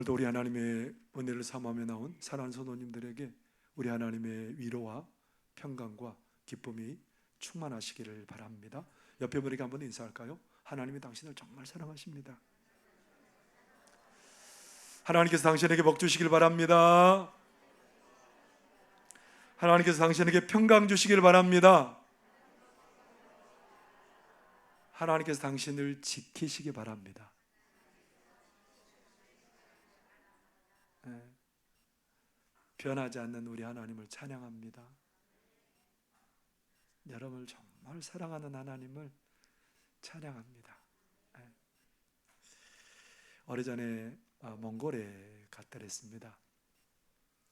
오늘도 우리 하나님의 은혜를 삼하며 나온 사랑하는 성도님들에게 우리 하나님의 위로와 평강과 기쁨이 충만하시기를 바랍니다. 옆에 분에게 한번 인사할까요? 하나님이 당신을 정말 사랑하십니다. 하나님께서 당신에게 복 주시길 바랍니다. 하나님께서 당신에게 평강 주시길 바랍니다. 하나님께서 당신을 지키시기 바랍니다. 변하지 않는 우리 하나님을 찬양합니다. 여러분을 정말 사랑하는 하나님을 찬양합니다. 오래전에 몽골에 갔더랬습니다.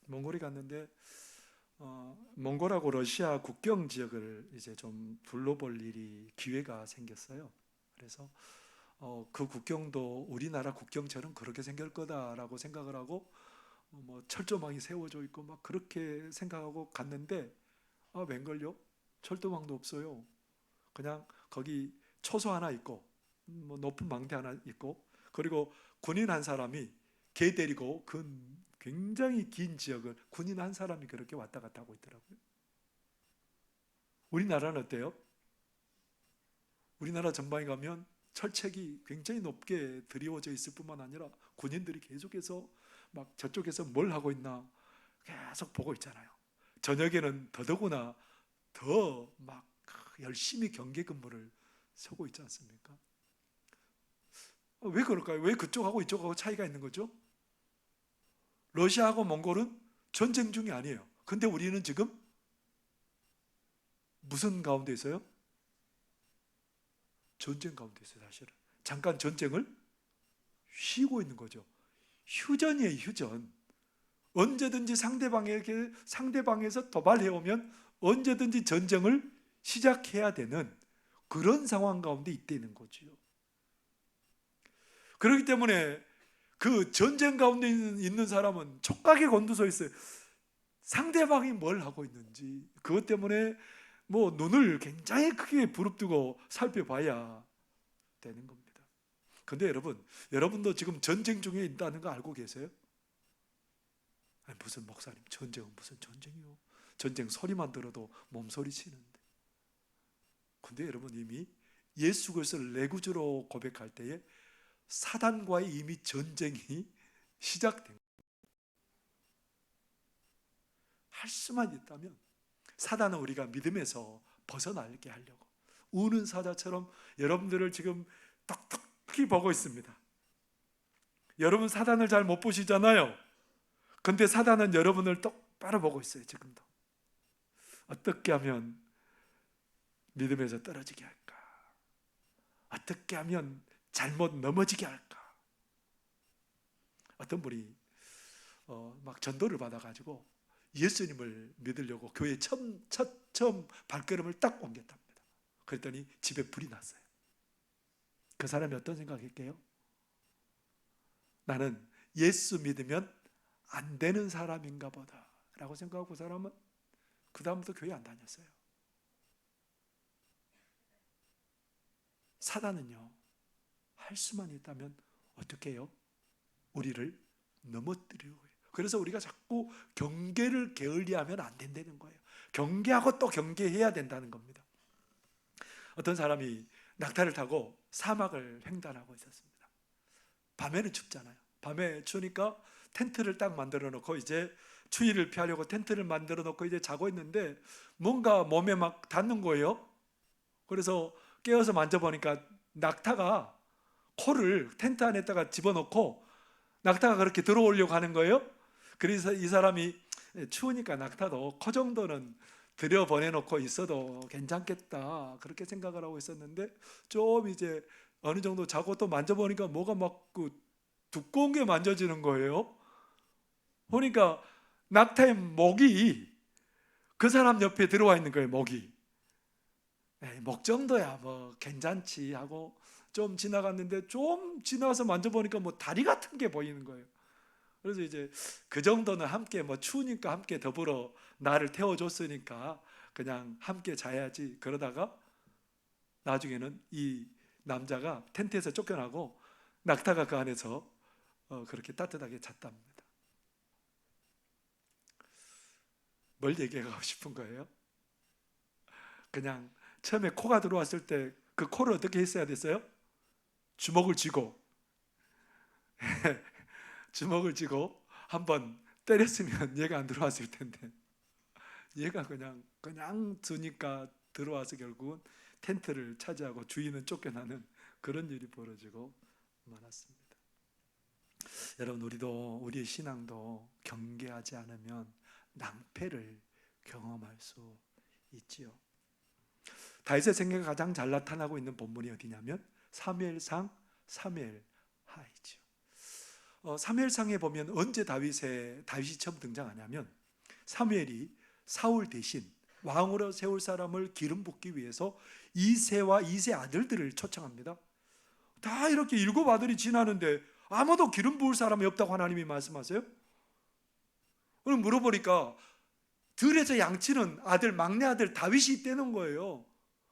몽골에 갔는데 몽골하고 러시아 국경 지역을 이제 좀 둘러볼 일이 기회가 생겼어요. 그래서 그 국경도 우리나라 국경처럼 그렇게 생길 거다라고 생각을 하고 뭐 철조망이 세워져 있고 막 그렇게 생각하고 갔는데 웬걸요? 철도망도 없어요. 그냥 거기 초소 하나 있고 뭐 높은 망대 하나 있고 그리고 군인 한 사람이 개 데리고 굉장히 긴 지역을 군인 한 사람이 그렇게 왔다 갔다 하고 있더라고요. 우리나라는 어때요? 우리나라 전방에 가면 철책이 굉장히 높게 드리워져 있을 뿐만 아니라 군인들이 계속해서 막 저쪽에서 뭘 하고 있나 계속 보고 있잖아요. 저녁에는 더더구나 더 막 열심히 경계 근무를 서고 있지 않습니까? 왜 그럴까요? 왜 그쪽하고 이쪽하고 차이가 있는 거죠? 러시아하고 몽골은 전쟁 중이 아니에요. 근데 우리는 지금 무슨 가운데 있어요? 전쟁 가운데 있어요. 사실은 잠깐 전쟁을 쉬고 있는 거죠. 휴전이에요. 휴전. 언제든지 상대방에서 도발해오면 언제든지 전쟁을 시작해야 되는 그런 상황 가운데 있다는 거죠. 그렇기 때문에 그 전쟁 가운데 있는 사람은 촉각에 곤두서 있어요. 상대방이 뭘 하고 있는지 그것 때문에 뭐 눈을 굉장히 크게 부릅뜨고 살펴봐야 되는 겁니다. 근데 여러분도 지금 전쟁 중에 있다는 거 알고 계세요? 아니, 무슨 목사님 전쟁은 무슨 전쟁이요? 전쟁 소리만 들어도 몸소리 치는데. 근데 여러분 이미 예수 그리스도를 내 구주로 고백할 때에 사단과의 이미 전쟁이 시작된 거예요. 할 수만 있다면 사단은 우리가 믿음에서 벗어나게 하려고 우는 사자처럼 여러분들을 지금 똑똑히 보고 있습니다. 여러분 사단을 잘 못 보시잖아요. 근데 사단은 여러분을 똑바로 보고 있어요. 지금도. 어떻게 하면 믿음에서 떨어지게 할까? 어떻게 하면 잘못 넘어지게 할까? 어떤 분이 막 전도를 받아가지고 예수님을 믿으려고 교회 처음 발걸음을 딱 옮겼답니다. 그랬더니 집에 불이 났어요. 그 사람이 어떤 생각했게요? 나는 예수 믿으면 안 되는 사람인가 보다 라고 생각하고 그 사람은 그 다음부터 교회 안 다녔어요. 사단은요 할 수만 있다면 어떻게 해요? 우리를 넘어뜨리려고 해요. 그래서 우리가 자꾸 경계를 게을리하면 안 된다는 거예요. 경계하고 또 경계해야 된다는 겁니다. 어떤 사람이 낙타를 타고 사막을 횡단하고 있었습니다. 밤에는 춥잖아요. 밤에 추우니까 텐트를 딱 만들어 놓고 이제 추위를 피하려고 텐트를 만들어 놓고 이제 자고 있는데 뭔가 몸에 막 닿는 거예요. 그래서 깨어서 만져보니까 낙타가 코를 텐트 안에다가 집어넣고 낙타가 그렇게 들어오려고 하는 거예요. 그래서 이 사람이 추우니까 낙타도 코 정도는 들여보내놓고 있어도 괜찮겠다 그렇게 생각을 하고 있었는데 좀 이제 어느 정도 자고 또 만져보니까 뭐가 막 두꺼운 게 만져지는 거예요. 보니까 낙타의 목이 그 사람 옆에 들어와 있는 거예요. 목이. 목 정도야 뭐 괜찮지 하고 좀 지나갔는데 좀 지나서 만져보니까 뭐 다리 같은 게 보이는 거예요. 그래서 이제 그 정도는 함께 뭐 추우니까 함께 더불어 나를 태워줬으니까 그냥 함께 자야지. 그러다가 나중에는 이 남자가 텐트에서 쫓겨나고 낙타가 그 안에서 그렇게 따뜻하게 잤답니다. 뭘 얘기하고 싶은 거예요? 그냥 처음에 코가 들어왔을 때 그 코를 어떻게 했어야 됐어요? 주먹을 쥐고 주먹을 쥐고 한번 때렸으면 얘가 안 들어왔을 텐데, 얘가 그냥 드니까 들어와서 결국은 텐트를 차지하고 주인은 쫓겨나는 그런 일이 벌어지고 말았습니다. 여러분, 우리도 우리의 신앙도 경계하지 않으면 낭패를 경험할 수 있지요. 다윗의 생애가 가장 잘 나타나고 있는 본문이 어디냐면 사무엘상 사무엘하이죠. 사무엘상에 보면 언제 다윗이 처음 등장하냐면 사무엘이 사울 대신 왕으로 세울 사람을 기름 붓기 위해서 이새와 이새 아들들을 초청합니다. 다 이렇게 7 아들이 지나는데 아무도 기름 부을 사람이 없다고 하나님이 말씀하세요. 오늘 물어보니까 들에서 양치는 아들, 막내 아들 다윗이 있다는 거예요.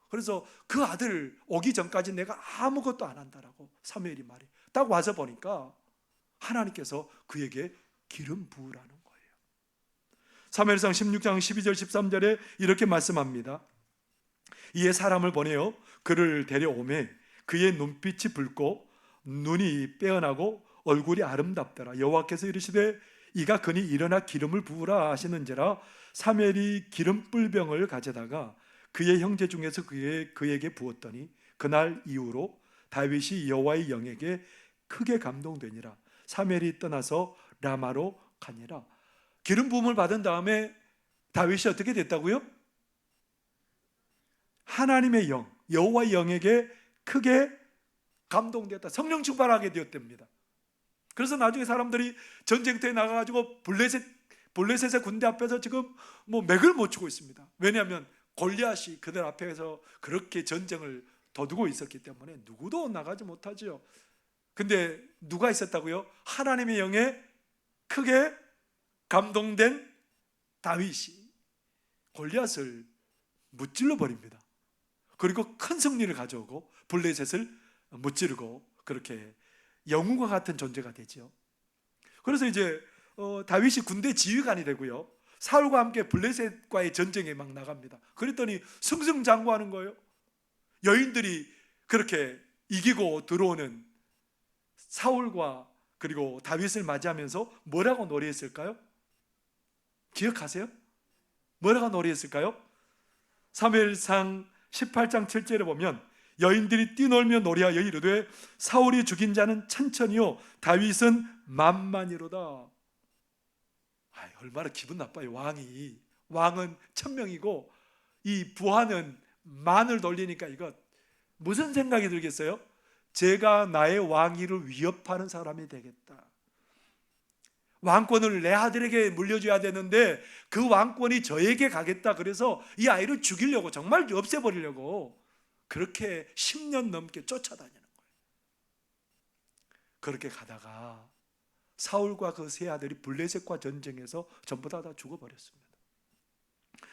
그래서 그 아들 오기 전까지 내가 아무것도 안 한다라고 사무엘이 말해. 딱 와서 보니까 하나님께서 그에게 기름 부으라는 거예요. 사무엘상 16장 12절 13절에 이렇게 말씀합니다. 이에 사람을 보내어 그를 데려오매 그의 눈빛이 붉고 눈이 빼어나고 얼굴이 아름답더라. 여호와께서 이르시되 이가 그니 일어나 기름을 부으라 하시는지라. 사무엘이 기름 뿔병을 가져다가 그의 형제 중에서 그에게 부었더니 그날 이후로 다윗이 여호와의 영에게 크게 감동되니라. 사무엘이 떠나서 라마로 가니라. 기름 부음을 받은 다음에 다윗이 어떻게 됐다고요? 하나님의 영, 여호와의 영에게 크게 감동되었다. 성령 충만하게 되었답니다. 그래서 나중에 사람들이 전쟁터에 나가가지고 블레셋의 군대 앞에서 지금 맥을 못 추고 있습니다. 왜냐하면 골리앗이 그들 앞에서 그렇게 전쟁을 도두고 있었기 때문에 누구도 나가지 못하죠. 근데 누가 있었다고요? 하나님의 영에 크게 감동된 다윗이 골리앗을 무찔러 버립니다. 그리고 큰 승리를 가져오고 블레셋을 무찌르고 그렇게 영웅과 같은 존재가 되죠. 그래서 이제 다윗이 군대 지휘관이 되고요, 사울과 함께 블레셋과의 전쟁에 막 나갑니다. 그랬더니 승승장구하는 거예요. 여인들이 그렇게 이기고 들어오는 사울과 그리고 다윗을 맞이하면서 뭐라고 노래했을까요? 기억하세요? 뭐라고 노래했을까요? 사무엘상 18장 7절에 보면 여인들이 뛰놀며 노래하여 이르되 사울이 죽인 자는 천천히요 다윗은 만만이로다. 얼마나 기분 나빠요. 왕은 1000명이고 이 부하는 만을 돌리니까 이거 무슨 생각이 들겠어요? 제가 나의 왕위를 위협하는 사람이 되겠다. 왕권을 내 아들에게 물려줘야 되는데 그 왕권이 저에게 가겠다. 그래서 이 아이를 죽이려고, 정말 없애버리려고 그렇게 10년 넘게 쫓아다니는 거예요. 그렇게 가다가 사울과 그 세 아들이 블레셋과 전쟁에서 전부 다 죽어버렸습니다.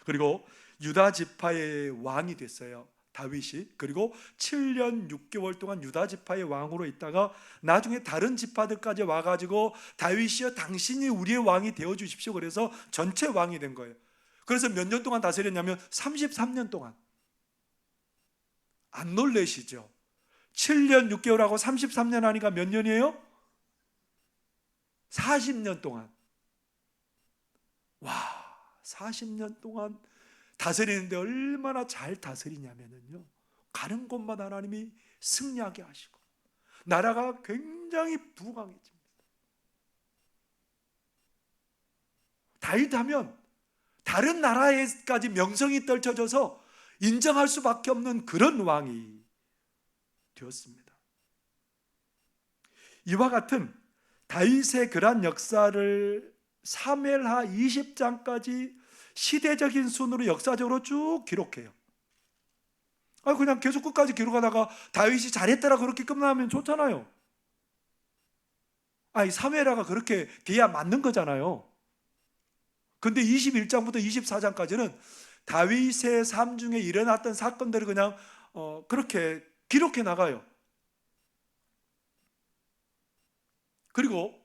그리고 유다 지파의 왕이 됐어요, 다윗이. 그리고 7년 6개월 동안 유다 지파의 왕으로 있다가 나중에 다른 지파들까지 와가지고 다윗이여 당신이 우리의 왕이 되어주십시오. 그래서 전체 왕이 된 거예요. 그래서 몇 년 동안 다스렸냐면 33년 동안. 안 놀라시죠? 7년 6개월하고 33년 하니까 몇 년이에요? 40년 동안. 와, 40년 동안 다스리는데 얼마나 잘 다스리냐면요, 가는 곳마다 하나님이 승리하게 하시고 나라가 굉장히 부강해집니다. 다윗 하면 다른 나라에까지 명성이 떨쳐져서 인정할 수밖에 없는 그런 왕이 되었습니다. 이와 같은 다윗의 그러한 역사를 사무엘하 20장까지 시대적인 순으로 역사적으로 쭉 기록해요. 그냥 계속 끝까지 기록하다가 다윗이 잘했더라 그렇게 끝나면 좋잖아요. 사무엘하가 그렇게 돼야 맞는 거잖아요. 근데 21장부터 24장까지는 다윗의 삶 중에 일어났던 사건들을 그냥 그렇게 기록해 나가요. 그리고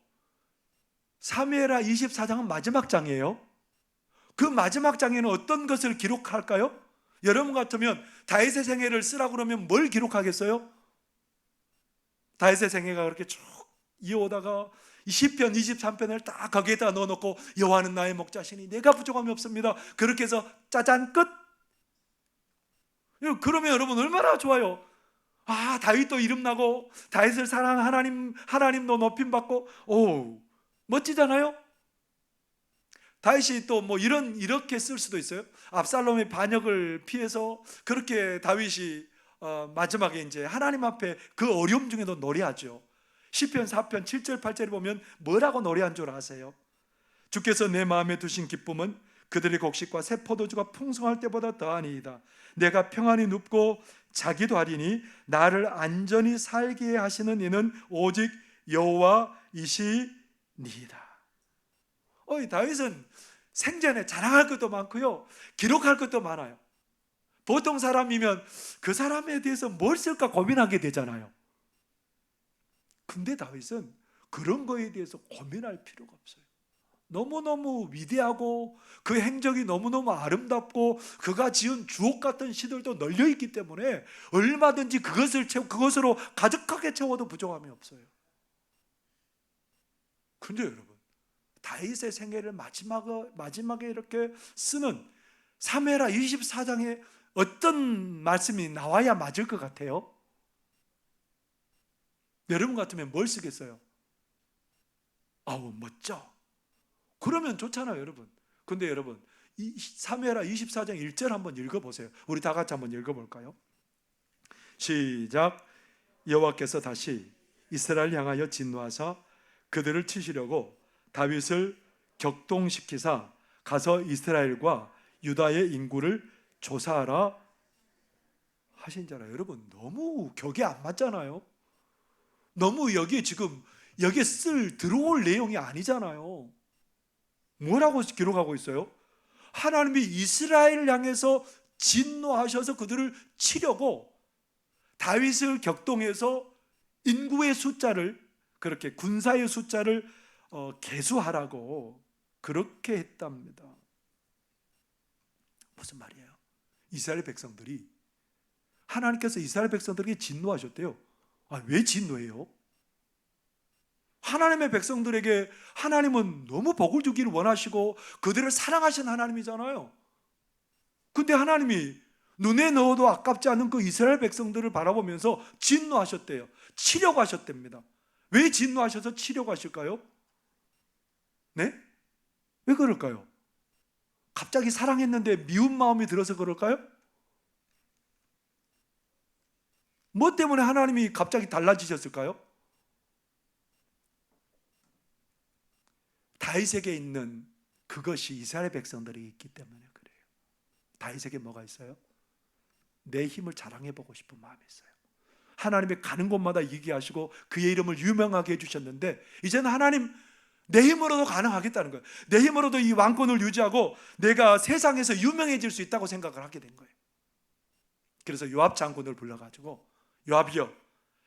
사무엘하 24장은 마지막 장이에요. 그 마지막 장에는 어떤 것을 기록할까요? 여러분 같으면 다윗의 생애를 쓰라고 그러면 뭘 기록하겠어요? 다윗의 생애가 그렇게 쭉 이어오다가 시편 23편을 딱 거기에다 넣어놓고 여호와는 나의 목자시니 내가 부족함이 없습니다. 그렇게 해서 짜잔 끝. 그러면 여러분 얼마나 좋아요. 아, 다윗도 이름나고 다윗을 사랑하는 하나님도 높임받고, 오, 멋지잖아요. 다윗이 또 뭐 이렇게 쓸 수도 있어요. 압살롬의 반역을 피해서 그렇게 다윗이 마지막에 이제 하나님 앞에 그 어려움 중에도 노래하죠. 시편 4편 7절 8절에 보면 뭐라고 노래한 줄 아세요? 주께서 내 마음에 두신 기쁨은 그들의 곡식과 새 포도주가 풍성할 때보다 더하니이다. 내가 평안히 눕고 자기도 하리니 나를 안전히 살게 하시는 이는 오직 여호와이시니이다. 다윗은 생전에 자랑할 것도 많고요, 기록할 것도 많아요. 보통 사람이면 그 사람에 대해서 뭘 쓸까 고민하게 되잖아요. 근데 다윗은 그런 거에 대해서 고민할 필요가 없어요. 너무너무 위대하고 그 행적이 너무너무 아름답고 그가 지은 주옥 같은 시들도 널려있기 때문에 얼마든지 그것으로 가득하게 채워도 부족함이 없어요. 근데 여러분, 다윗의 생애를 마지막에 이렇게 쓰는 사무엘하 24장에 어떤 말씀이 나와야 맞을 것 같아요? 여러분 같으면 뭘 쓰겠어요? 아우, 멋져. 그러면 좋잖아요, 여러분. 근데 여러분, 이 사무엘하 24장 1절 한번 읽어보세요. 우리 다 같이 한번 읽어볼까요? 시작. 여호와께서 다시 이스라엘 향하여 진노하사 그들을 치시려고 다윗을 격동시키사 가서 이스라엘과 유다의 인구를 조사하라 하신자라. 여러분, 너무 격이 안 맞잖아요. 너무 여기에 들어올 내용이 아니잖아요. 뭐라고 기록하고 있어요? 하나님이 이스라엘을 향해서 진노하셔서 그들을 치려고 다윗을 격동해서 인구의 숫자를, 그렇게 군사의 숫자를 계수하라고 그렇게 했답니다. 무슨 말이에요? 이스라엘 백성들이, 하나님께서 이스라엘 백성들에게 진노하셨대요. 왜 진노해요? 하나님의 백성들에게 하나님은 너무 복을 주기를 원하시고 그들을 사랑하신 하나님이잖아요. 근데 하나님이 눈에 넣어도 아깝지 않은 그 이스라엘 백성들을 바라보면서 진노하셨대요. 치려고 하셨답니다. 왜 진노하셔서 치려고 하실까요? 네? 왜 그럴까요? 갑자기 사랑했는데 미운 마음이 들어서 그럴까요? 뭐 때문에 하나님이 갑자기 달라지셨을까요? 다윗에게 있는 그것이 이스라엘 백성들이 있기 때문에 그래요. 다윗에게 뭐가 있어요? 내 힘을 자랑해보고 싶은 마음이 있어요. 하나님이 가는 곳마다 이기게 하시고 그의 이름을 유명하게 해주셨는데 이제는 하나님, 내 힘으로도 가능하겠다는 거예요. 내 힘으로도 이 왕권을 유지하고 내가 세상에서 유명해질 수 있다고 생각을 하게 된 거예요. 그래서 요압 장군을 불러가지고, 요압이여,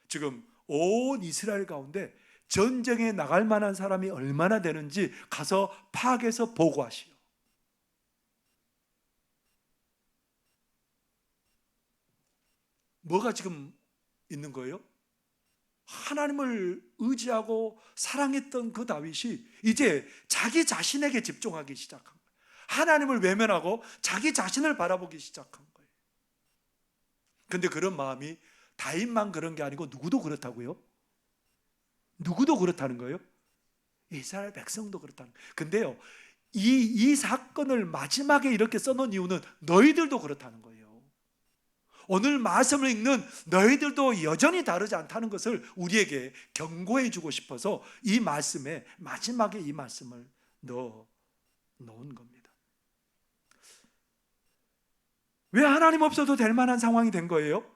지금 온 이스라엘 가운데 전쟁에 나갈 만한 사람이 얼마나 되는지 가서 파악해서 보고하시오. 뭐가 지금 있는 거예요? 하나님을 의지하고 사랑했던 그 다윗이 이제 자기 자신에게 집중하기 시작한 거예요. 하나님을 외면하고 자기 자신을 바라보기 시작한 거예요. 근데 그런 마음이 다윗만 그런 게 아니고 누구도 그렇다고요? 누구도 그렇다는 거예요? 이스라엘 백성도 그렇다는 거예요. 근데요, 이 사건을 마지막에 이렇게 써놓은 이유는 너희들도 그렇다는 거예요. 오늘 말씀을 읽는 너희들도 여전히 다르지 않다는 것을 우리에게 경고해 주고 싶어서 이 말씀에 마지막에 이 말씀을 넣은 겁니다. 왜 하나님 없어도 될 만한 상황이 된 거예요?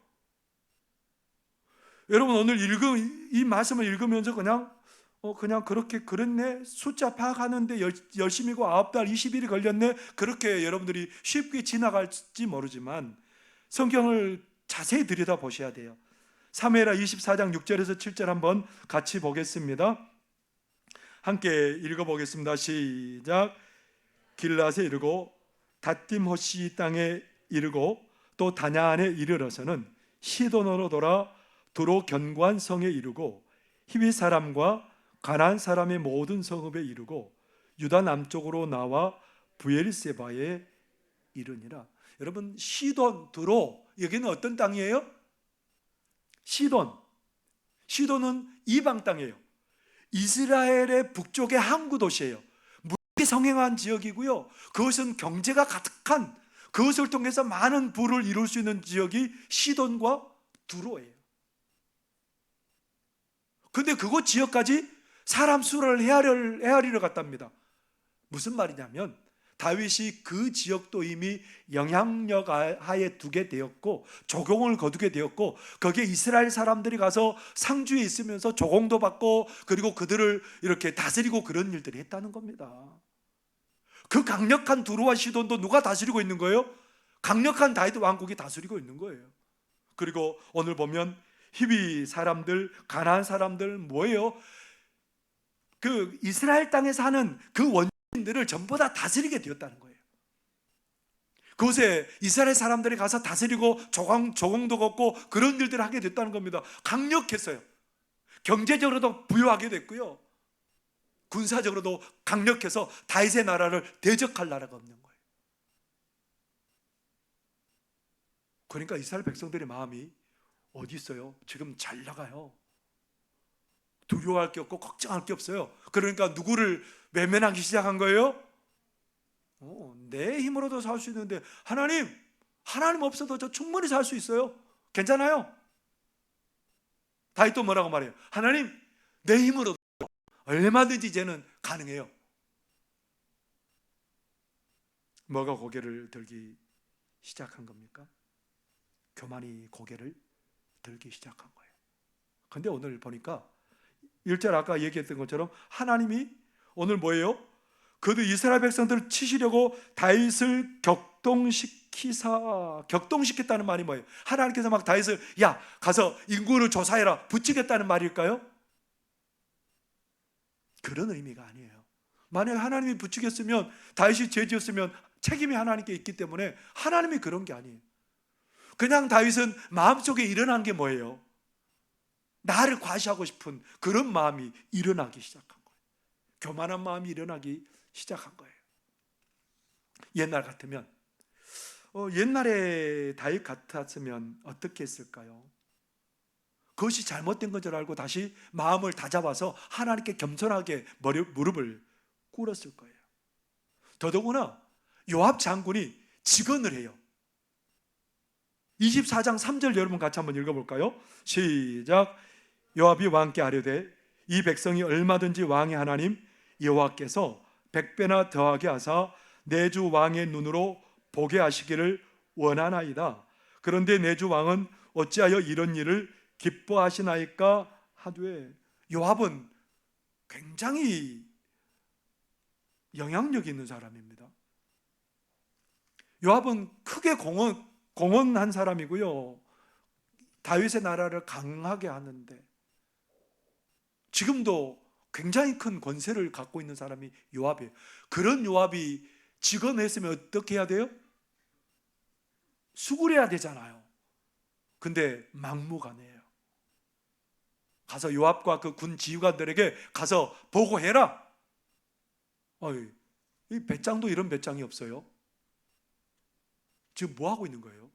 여러분, 오늘 이 말씀을 읽으면서 그냥 그렇게 그랬네, 숫자 파악하는데 열심히고 9달 20일이 걸렸네, 그렇게 여러분들이 쉽게 지나갈지 모르지만 성경을 자세히 들여다보셔야 돼요. 사무엘하 24장 6절에서 7절 한번 같이 보겠습니다. 함께 읽어보겠습니다. 시작. 길앗에 이르고 닷딤호시 땅에 이르고 또 다냐안에 이르러서는 시돈으로 돌아 두로 견고한 성에 이르고 히위 사람과 가나안 사람의 모든 성읍에 이르고 유다 남쪽으로 나와 부엘세바에 이르니라. 여러분, 시돈, 두로, 여기는 어떤 땅이에요? 시돈은 이방 땅이에요. 이스라엘의 북쪽의 항구 도시예요. 무역이 성행한 지역이고요. 그것은 경제가 가득한, 그것을 통해서 많은 부를 이룰 수 있는 지역이 시돈과 두로예요. 근데 그곳 지역까지 사람 수를 헤아리러 갔답니다. 무슨 말이냐면 다윗이 그 지역도 이미 영향력 하에 두게 되었고 조공을 거두게 되었고 거기에 이스라엘 사람들이 가서 상주에 있으면서 조공도 받고 그리고 그들을 이렇게 다스리고 그런 일들을 했다는 겁니다. 그 강력한 두로와 시돈도 누가 다스리고 있는 거예요? 강력한 다윗 왕국이 다스리고 있는 거예요. 그리고 오늘 보면 히비 사람들, 가나안 사람들 뭐예요? 그 이스라엘 땅에 사는 그 원주민들을 전부 다 다스리게 되었다는 거예요. 그곳에 이스라엘 사람들이 가서 다스리고 조공도 걷고 그런 일들을 하게 됐다는 겁니다. 강력했어요. 경제적으로도 부유하게 됐고요. 군사적으로도 강력해서 다윗의 나라를 대적할 나라가 없는 거예요. 그러니까 이스라엘 백성들의 마음이 어디 있어요? 지금 잘 나가요. 두려워할 게 없고 걱정할 게 없어요. 그러니까 누구를 외면하기 시작한 거예요? 내 힘으로도 살 수 있는데 하나님 없어도 저 충분히 살 수 있어요. 괜찮아요? 다윗도 뭐라고 말해요? 하나님, 내 힘으로도 얼마든지 이제는 가능해요. 뭐가 고개를 들기 시작한 겁니까? 교만이 고개를 들기 시작한 거예요. 근데 오늘 보니까 1절 아까 얘기했던 것처럼 하나님이 오늘 뭐예요? 그도 이스라엘 백성들을 치시려고 다윗을 격동시켰다는 말이 뭐예요? 하나님께서 막 다윗을 야 가서 인구를 조사해라 붙이겠다는 말일까요? 그런 의미가 아니에요. 만약 하나님이 붙이겠으면 다윗이 죄지었으면 책임이 하나님께 있기 때문에 하나님이 그런 게 아니에요. 그냥 다윗은 마음속에 일어난 게 뭐예요? 나를 과시하고 싶은 그런 마음이 일어나기 시작한 거예요. 교만한 마음이 일어나기 시작한 거예요. 옛날 같으면 옛날에 다윗 같았으면 어떻게 했을까요? 그것이 잘못된 건 줄 알고 다시 마음을 다잡아서 하나님께 겸손하게 무릎을 꿇었을 거예요. 더더구나 요압 장군이 직언을 해요. 24장 3절 여러분 같이 한번 읽어볼까요? 시작. 요압이 왕께 아뢰되 이 백성이 얼마든지 왕의 하나님 여호와께서 100배나 더하게 하사 내 주 왕의 눈으로 보게 하시기를 원하나이다. 그런데 내 주 왕은 어찌하여 이런 일을 기뻐하시나이까 하되. 요압은 굉장히 영향력 있는 사람입니다. 요압은 크게 공헌한 사람이고요. 다윗의 나라를 강하게 하는데 지금도 굉장히 큰 권세를 갖고 있는 사람이 요압이에요. 그런 요압이 직언했으면 어떻게 해야 돼요? 수굴해야 되잖아요. 근데 막무가내예요. 가서 요압과 그 군 지휘관들에게 가서 보고해라. 이 배짱도 이런 배짱이 없어요. 지금 뭐 하고 있는 거예요?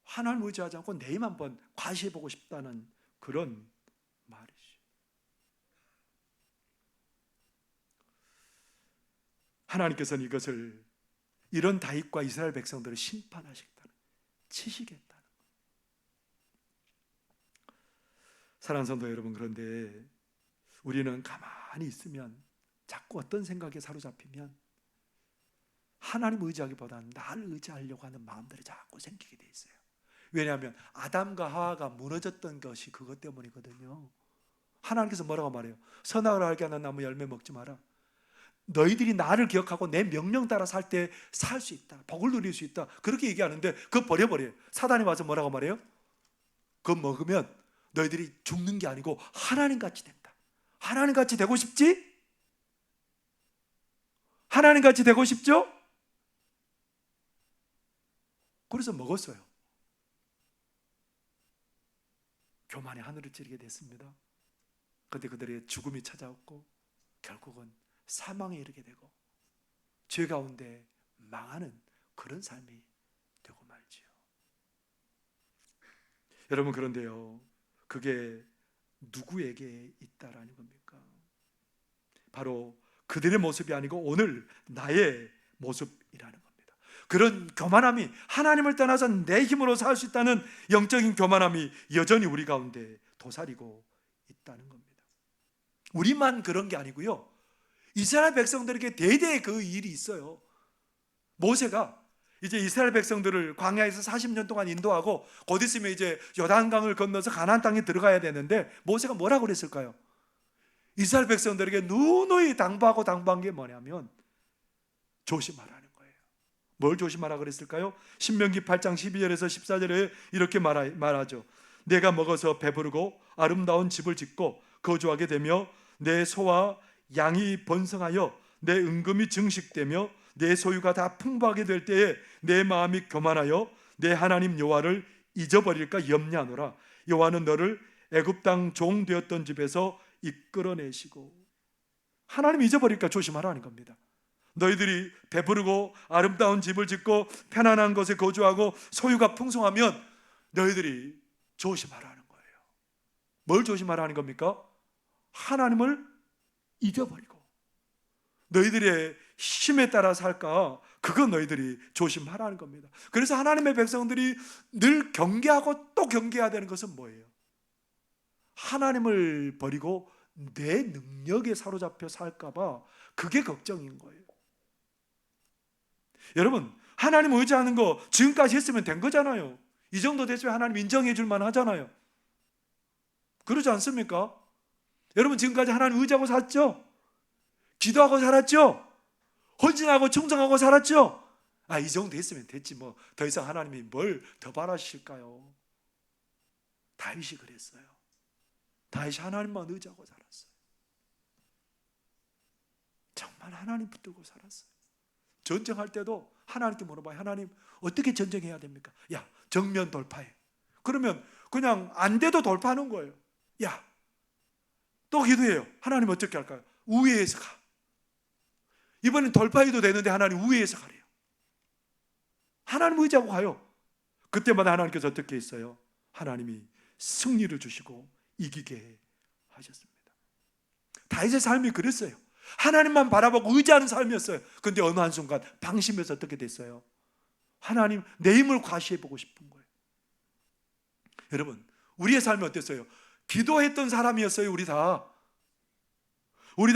하나님 의지하지 않고 내 힘 한번 과시해보고 싶다는 그런 말이죠. 하나님께서는 이것을 이런 다윗과 이스라엘 백성들을 심판하시겠다는, 치시겠다는 거예요. 사랑하는 성도 여러분, 그런데 우리는 가만히 있으면 자꾸 어떤 생각에 사로잡히면 하나님 의지하기보다는 나를 의지하려고 하는 마음들이 자꾸 생기게 돼 있어요. 왜냐하면 아담과 하와가 무너졌던 것이 그것 때문이거든요. 하나님께서 뭐라고 말해요? 선악을 알게 하는 나무 열매 먹지 마라. 너희들이 나를 기억하고 내 명령 따라 살 때 살 수 있다. 복을 누릴 수 있다. 그렇게 얘기하는데 그거 버려버려요. 사단이 와서 뭐라고 말해요? 그거 먹으면 너희들이 죽는 게 아니고 하나님같이 된다. 하나님 같이 되고 싶지? 하나님 같이 되고 싶죠? 그래서 먹었어요. 교만의 하늘을 찌르게 됐습니다. 그런데 그들의 죽음이 찾아왔고 결국은 사망에 이르게 되고 죄 가운데 망하는 그런 삶이 되고 말지요. 여러분, 그런데요, 그게 누구에게 있다라는 겁니까? 바로 그들의 모습이 아니고 오늘 나의 모습이라는 겁니다. 그런 교만함이, 하나님을 떠나서 내 힘으로 살 수 있다는 영적인 교만함이 여전히 우리 가운데 도사리고 있다는 겁니다. 우리만 그런 게 아니고요, 이스라엘 백성들에게 대대의 그 일이 있어요. 모세가 이제 이스라엘 백성들을 광야에서 40년 동안 인도하고 곧 있으면 이제 요단강을 건너서 가나안 땅에 들어가야 되는데 모세가 뭐라고 그랬을까요? 이스라엘 백성들에게 누누이 당부한 게 뭐냐면 조심하라는 거예요. 뭘 조심하라 그랬을까요? 신명기 8장 12절에서 14절에 이렇게 말하죠. 내가 먹어서 배부르고 아름다운 집을 짓고 거주하게 되며 내 소와 양이 번성하여 내 은금이 증식되며 내 소유가 다 풍부하게 될 때에 내 마음이 교만하여 내 하나님 여호와를 잊어버릴까 염려하노라. 여호와는 너를 애굽 땅 종 되었던 집에서 이끌어내시고. 하나님 잊어버릴까 조심하라는 겁니다. 너희들이 배부르고 아름다운 집을 짓고 편안한 곳에 거주하고 소유가 풍성하면 너희들이 조심하라는 거예요. 뭘 조심하라는 겁니까? 하나님을 잊어버리고 너희들의 힘에 따라 살까, 그건 너희들이 조심하라는 겁니다. 그래서 하나님의 백성들이 늘 경계하고 또 경계해야 되는 것은 뭐예요? 하나님을 버리고 내 능력에 사로잡혀 살까 봐 그게 걱정인 거예요. 여러분, 하나님 의지하는 거 지금까지 했으면 된 거잖아요. 이 정도 됐으면 하나님 인정해 줄 만하잖아요. 그러지 않습니까? 여러분, 지금까지 하나님 의지하고 살았죠? 기도하고 살았죠? 헌신하고 충성하고 살았죠? 이 정도 됐으면 됐지 뭐 더 이상 하나님이 뭘 더 바라실까요? 다윗이 그랬어요. 다윗이 하나님만 의지하고 살았어요. 정말 하나님 붙들고 살았어요. 전쟁할 때도 하나님께 물어봐요. 하나님, 어떻게 전쟁해야 됩니까? 야, 정면 돌파해. 그러면 그냥 안 돼도 돌파하는 거예요. 야, 또 기도해요. 하나님 어떻게 할까요? 우회해서 가. 이번엔 돌파해도 되는데 하나님 우회해서 가래요. 하나님 의지하고 가요. 그때마다 하나님께서 어떻게 했어요? 하나님이 승리를 주시고 이기게 하셨습니다. 다윗의 삶이 그랬어요. 하나님만 바라보고 의지하는 삶이었어요. 그런데 어느 한순간 방심해서 어떻게 됐어요? 하나님, 내 힘을 과시해보고 싶은 거예요. 여러분, 우리의 삶이 어땠어요? 기도했던 사람이었어요. 우리 다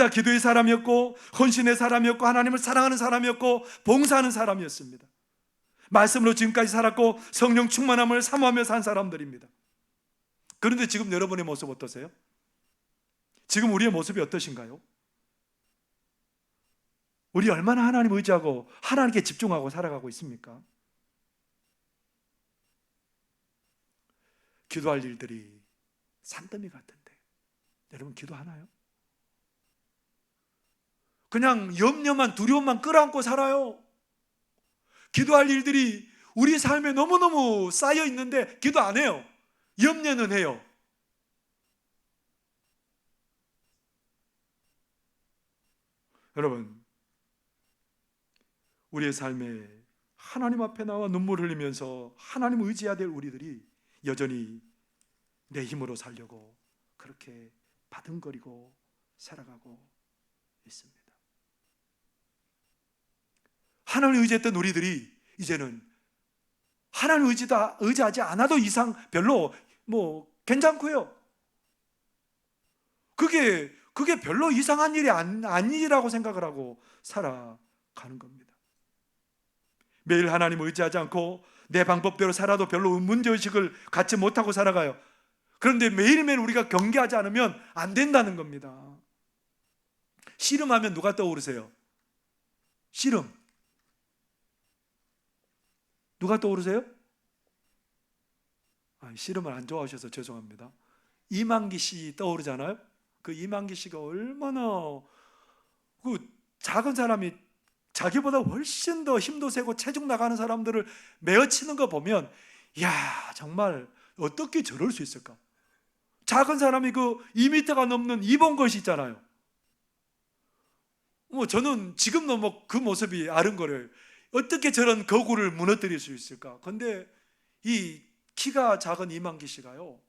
기도의 사람이었고 헌신의 사람이었고 하나님을 사랑하는 사람이었고 봉사하는 사람이었습니다. 말씀으로 지금까지 살았고 성령 충만함을 사모하며 산 사람들입니다. 그런데 지금 여러분의 모습 어떠세요? 지금 우리의 모습이 어떠신가요? 우리 얼마나 하나님 의지하고 하나님께 집중하고 살아가고 있습니까? 기도할 일들이 산더미 같은데 여러분 기도하나요? 그냥 염려만 두려움만 끌어안고 살아요. 기도할 일들이 우리 삶에 너무너무 쌓여 있는데 기도 안 해요. 염려는 해요. 여러분, 우리의 삶에 하나님 앞에 나와 눈물 흘리면서 하나님 의지해야 될 우리들이 여전히 내 힘으로 살려고 그렇게 바둥거리고 살아가고 있습니다. 하나님 의지했던 우리들이 이제는 하나님 의지하지 않아도 별로 괜찮고요. 그게 별로 이상한 일이 아니라고 생각을 하고 살아가는 겁니다. 매일 하나님 의지하지 않고 내 방법대로 살아도 별로 문제의식을 갖지 못하고 살아가요. 그런데 매일매일 우리가 경계하지 않으면 안 된다는 겁니다. 씨름하면 누가 떠오르세요? 씨름. 누가 떠오르세요? 씨름을 안 좋아하셔서 죄송합니다. 이만기 씨 떠오르잖아요? 그 이만기 씨가 얼마나 그 작은 사람이 자기보다 훨씬 더 힘도 세고 체중 나가는 사람들을 메어치는 거 보면, 야, 정말 어떻게 저럴 수 있을까? 작은 사람이 그 2m가 넘는 이봉걸 씨 있잖아요. 저는 지금도 그 모습이 아른거려요. 어떻게 저런 거구를 무너뜨릴 수 있을까? 근데 이 키가 작은 이만기 씨가요,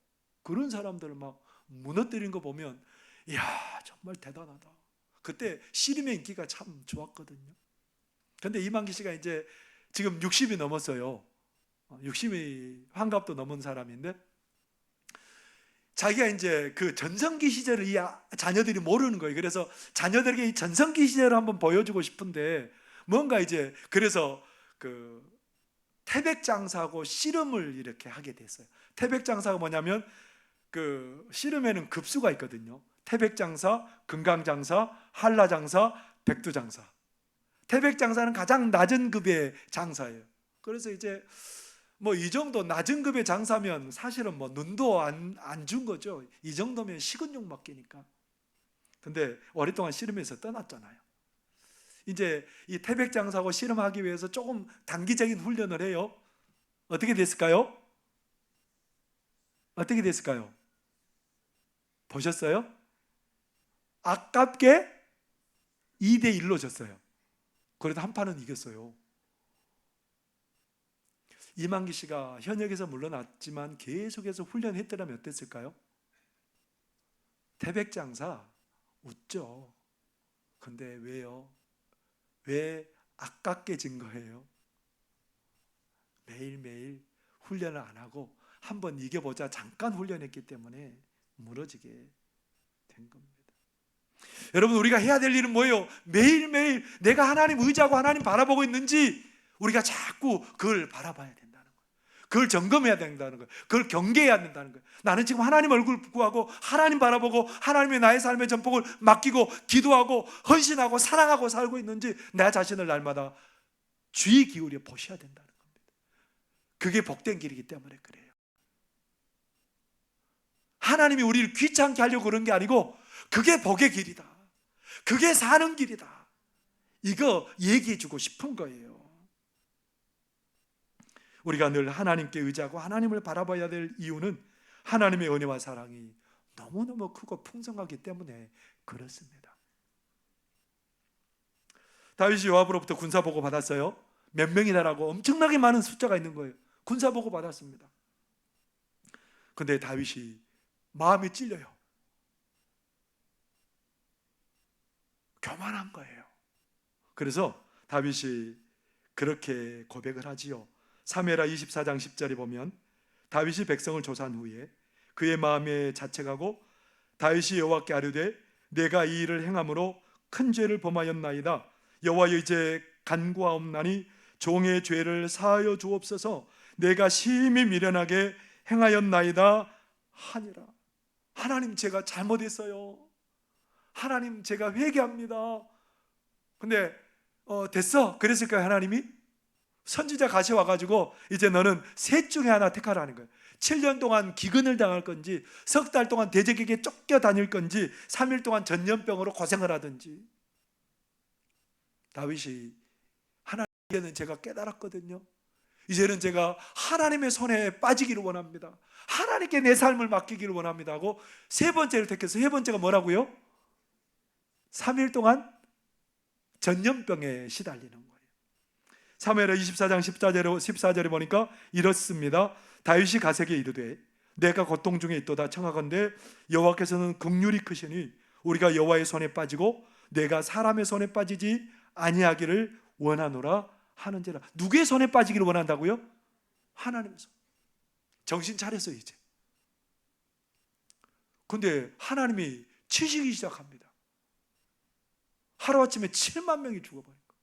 그런 사람들을 막 무너뜨린 거 보면, 이야, 정말 대단하다. 그때 씨름의 인기가 참 좋았거든요. 근데 이만기 씨가 이제 지금 60이 넘었어요. 60이 환갑도 넘은 사람인데, 자기가 이제 그 전성기 시절을 이 자녀들이 모르는 거예요. 그래서 자녀들에게 이 전성기 시절을 한번 보여주고 싶은데, 뭔가 이제 그래서 그 태백장사하고 씨름을 이렇게 하게 됐어요. 태백장사가 뭐냐면 그 씨름에는 급수가 있거든요. 태백장사, 금강장사, 한라장사, 백두장사. 태백장사는 가장 낮은 급의 장사예요. 그래서 이제 이 정도 낮은 급의 장사면 사실은 눈도 안 준 거죠. 이 정도면 식은죽 먹기니까. 근데 오랫동안 씨름에서 떠났잖아요. 이제 이 태백장사하고 씨름하기 위해서 조금 단기적인 훈련을 해요. 어떻게 됐을까요? 어떻게 됐을까요? 보셨어요? 아깝게 2대1로 졌어요. 그래도 한 판은 이겼어요. 이만기 씨가 현역에서 물러났지만 계속해서 훈련했더라면 어땠을까요? 태백장사 웃죠. 근데 왜요? 왜 아깝게 진 거예요? 매일매일 훈련을 안 하고 한번 이겨보자 잠깐 훈련했기 때문에 무너지게 된 겁니다. 여러분, 우리가 해야 될 일은 뭐예요? 매일매일 내가 하나님 의지하고 하나님 바라보고 있는지 우리가 자꾸 그걸 바라봐야 된다는 거예요. 그걸 점검해야 된다는 거예요. 그걸 경계해야 된다는 거예요. 나는 지금 하나님 얼굴 구하고 하나님 바라보고 하나님의 나의 삶의 전폭을 맡기고 기도하고 헌신하고 사랑하고 살고 있는지 내 자신을 날마다 주의 기울여 보셔야 된다는 겁니다. 그게 복된 길이기 때문에 그래요. 하나님이 우리를 귀찮게 하려고 그런 게 아니고 그게 복의 길이다. 그게 사는 길이다. 이거 얘기해 주고 싶은 거예요. 우리가 늘 하나님께 의지하고 하나님을 바라봐야 될 이유는 하나님의 은혜와 사랑이 너무너무 크고 풍성하기 때문에 그렇습니다. 다윗이 요압으로부터 군사보고 받았어요. 몇 명이다라고 엄청나게 많은 숫자가 있는 거예요. 군사보고 받았습니다. 근데 다윗이 마음이 찔려요. 교만한 거예요. 그래서 다윗이 그렇게 고백을 하지요. 사무엘하 24장 10절에 보면 다윗이 백성을 조사한 후에 그의 마음에 자책하고 다윗이 여호와께 아뢰되 내가 이 일을 행함으로 큰 죄를 범하였나이다. 여호와여 이제 간구하옵나니 종의 죄를 사하여 주옵소서. 내가 심히 미련하게 행하였나이다 하니라. 하나님, 제가 잘못했어요. 하나님, 제가 회개합니다. 근데 됐어. 그랬을까요? 하나님이 선지자 가시 와가지고 이제 너는 셋 중에 하나 택하라는 거예요. 7년 동안 기근을 당할 건지, 석 달 동안 대적에게 쫓겨 다닐 건지, 3일 동안 전염병으로 고생을 하든지. 다윗이 하나님께는 제가 깨달았거든요. 이제는 제가 하나님의 손에 빠지기를 원합니다. 하나님께 내 삶을 맡기기를 원합니다 하고 세 번째를 택해서, 세 번째가 뭐라고요? 3일 동안 전염병에 시달리는 거예요. 사무엘하 24장 14절에 보니까 이렇습니다. 다윗이 가세게 이르되 내가 고통 중에 있도다 청하건대 여호와께서는 긍휼이 크시니 우리가 여호와의 손에 빠지고 내가 사람의 손에 빠지지 아니하기를 원하노라 하는지라. 누구의 손에 빠지기를 원한다고요? 하나님의 손. 정신 차렸어요 이제. 근데 하나님이 치시기 시작합니다. 하루아침에 7만 명이 죽어버린 거예요.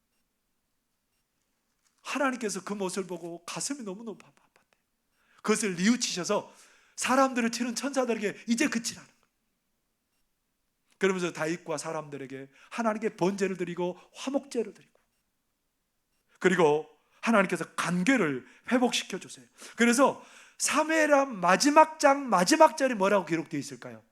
하나님께서 그 모습을 보고 가슴이 너무너무 아팠대요. 그것을 뉘우치셔서 사람들을 치는 천사들에게 이제 그치라는 거예요. 그러면서 다윗과 사람들에게 하나님께 번제를 드리고 화목제를 드리고, 그리고 하나님께서 관계를 회복시켜 주세요. 그래서 사무엘하 마지막 장 마지막 절이 뭐라고 기록되어 있을까요?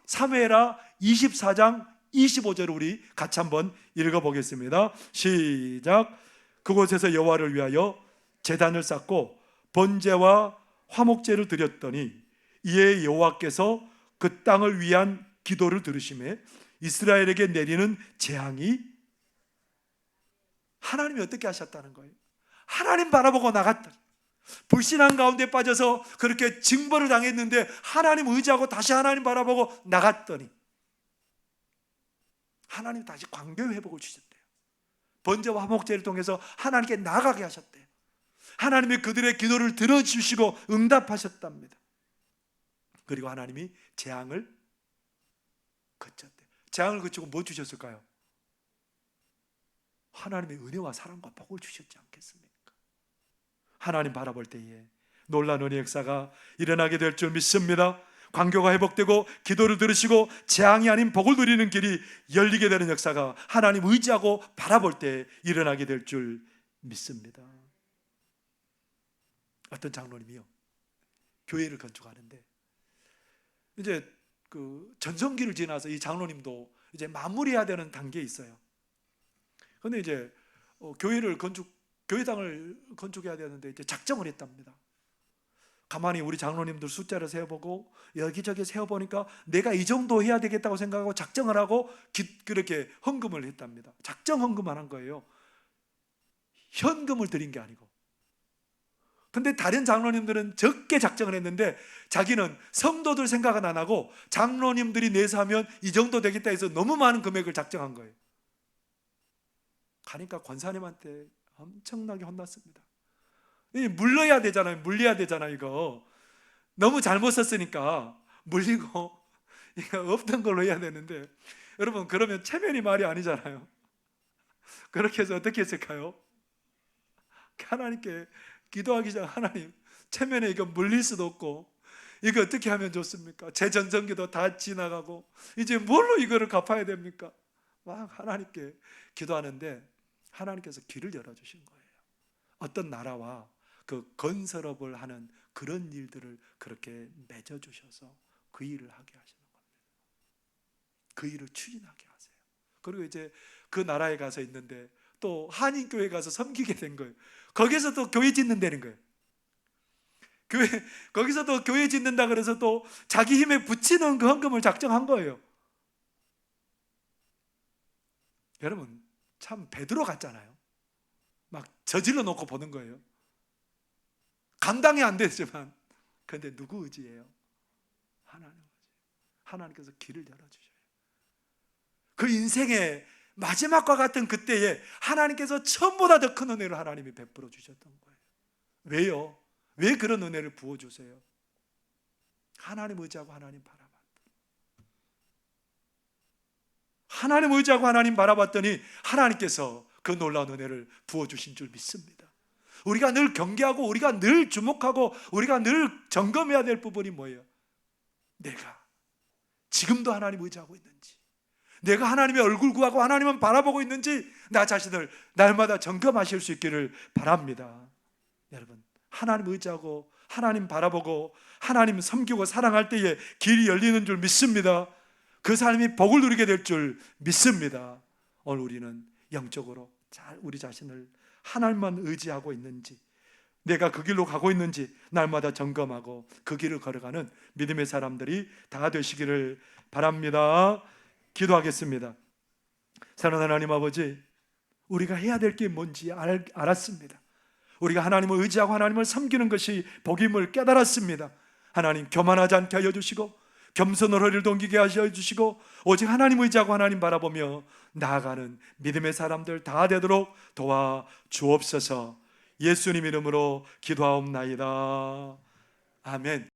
사무엘하 24장 25절을 우리 같이 한번 읽어보겠습니다. 시작. 그곳에서 여호와를 위하여 제단을 쌓고 번제와 화목제를 드렸더니 이에 여호와께서 그 땅을 위한 기도를 들으시매 이스라엘에게 내리는 재앙이, 하나님이 어떻게 하셨다는 거예요? 하나님 바라보고 나갔다. 불신앙 가운데 빠져서 그렇게 징벌을 당했는데 하나님 의지하고 다시 하나님 바라보고 나갔더니 하나님 다시 관계 회복을 주셨대요. 번제와 화목제를 통해서 하나님께 나가게 하셨대요. 하나님이 그들의 기도를 들어주시고 응답하셨답니다. 그리고 하나님이 재앙을 그쳤대요. 재앙을 그치고 뭐 주셨을까요? 하나님의 은혜와 사랑과 복을 주셨지 않겠습니까? 하나님 바라볼 때에 놀라운 은혜 역사가 일어나게 될 줄 믿습니다. 관계가 회복되고 기도를 들으시고 재앙이 아닌 복을 누리는 길이 열리게 되는 역사가 하나님 의지하고 바라볼 때 일어나게 될 줄 믿습니다. 어떤 장로님이요, 교회를 건축하는데 이제 그 전성기를 지나서 이 장로님도 이제 마무리해야 되는 단계에 있어요. 그런데 이제 교회당을 건축해야 되는데 이제 작정을 했답니다. 가만히 우리 장로님들 숫자를 세어보고 여기저기 세어보니까 내가 이 정도 해야 되겠다고 생각하고 작정을 하고 그렇게 헌금을 했답니다. 작정 헌금을 한 거예요. 현금을 드린 게 아니고. 근데 다른 장로님들은 적게 작정을 했는데 자기는 성도들 생각은 안 하고 장로님들이 내서 하면 이 정도 되겠다 해서 너무 많은 금액을 작정한 거예요. 가니까 권사님한테 엄청나게 혼났습니다. 물려야 되잖아요. 물려야 되잖아요. 이거 너무 잘못 썼으니까 물리고 이거 없던 걸로 해야 되는데, 여러분 그러면 체면이 말이 아니잖아요. 그렇게 해서 어떻게 했을까요? 하나님께 기도하기 전, 하나님 체면에 이거 물릴 수도 없고 이거 어떻게 하면 좋습니까? 제 전성기도 다 지나가고 이제 뭘로 이거를 갚아야 됩니까? 막 하나님께 기도하는데 하나님께서 길을 열어주신 거예요. 어떤 나라와 그 건설업을 하는 그런 일들을 그렇게 맺어주셔서 그 일을 하게 하시는 겁니다. 그 일을 추진하게 하세요. 그리고 이제 그 나라에 가서 있는데 또 한인교회 가서 섬기게 된 거예요. 거기서 또 교회 짓는다는 거예요. 거기서 또 교회 짓는다 그래서 또 자기 힘에 붙이는 그 헌금을 작정한 거예요. 여러분 참 베드로 같잖아요. 막 저질러 놓고 보는 거예요. 감당이 안 되지만, 그런데 누구 의지예요? 하나님 의지. 하나님께서 길을 열어주셔요. 그 인생의 마지막과 같은 그때에 하나님께서 처음보다 더 큰 은혜를 하나님이 베풀어 주셨던 거예요. 왜요? 왜 그런 은혜를 부어주세요? 하나님 의지하고 하나님 바라봤다. 하나님 의지하고 하나님 바라봤더니 하나님께서 그 놀라운 은혜를 부어주신 줄 믿습니다. 우리가 늘 경계하고 우리가 늘 주목하고 우리가 늘 점검해야 될 부분이 뭐예요? 내가 지금도 하나님 의지하고 있는지, 내가 하나님의 얼굴 구하고 하나님은 바라보고 있는지 나 자신을 날마다 점검하실 수 있기를 바랍니다. 여러분 하나님 의지하고 하나님 바라보고 하나님 섬기고 사랑할 때에 길이 열리는 줄 믿습니다. 그 삶이 복을 누리게 될 줄 믿습니다. 오늘 우리는 영적으로 잘 우리 자신을 하나님만 의지하고 있는지, 내가 그 길로 가고 있는지 날마다 점검하고 그 길을 걸어가는 믿음의 사람들이 다 되시기를 바랍니다. 기도하겠습니다. 사랑하는 하나님 아버지, 우리가 해야 될 게 뭔지 알았습니다. 우리가 하나님을 의지하고 하나님을 섬기는 것이 복임을 깨달았습니다. 하나님 교만하지 않게 하여 주시고 겸손으로 허리를 동기게 하여 주시고 오직 하나님 의지하고 하나님 바라보며 나아가는 믿음의 사람들 다 되도록 도와 주옵소서. 예수님 이름으로 기도하옵나이다. 아멘.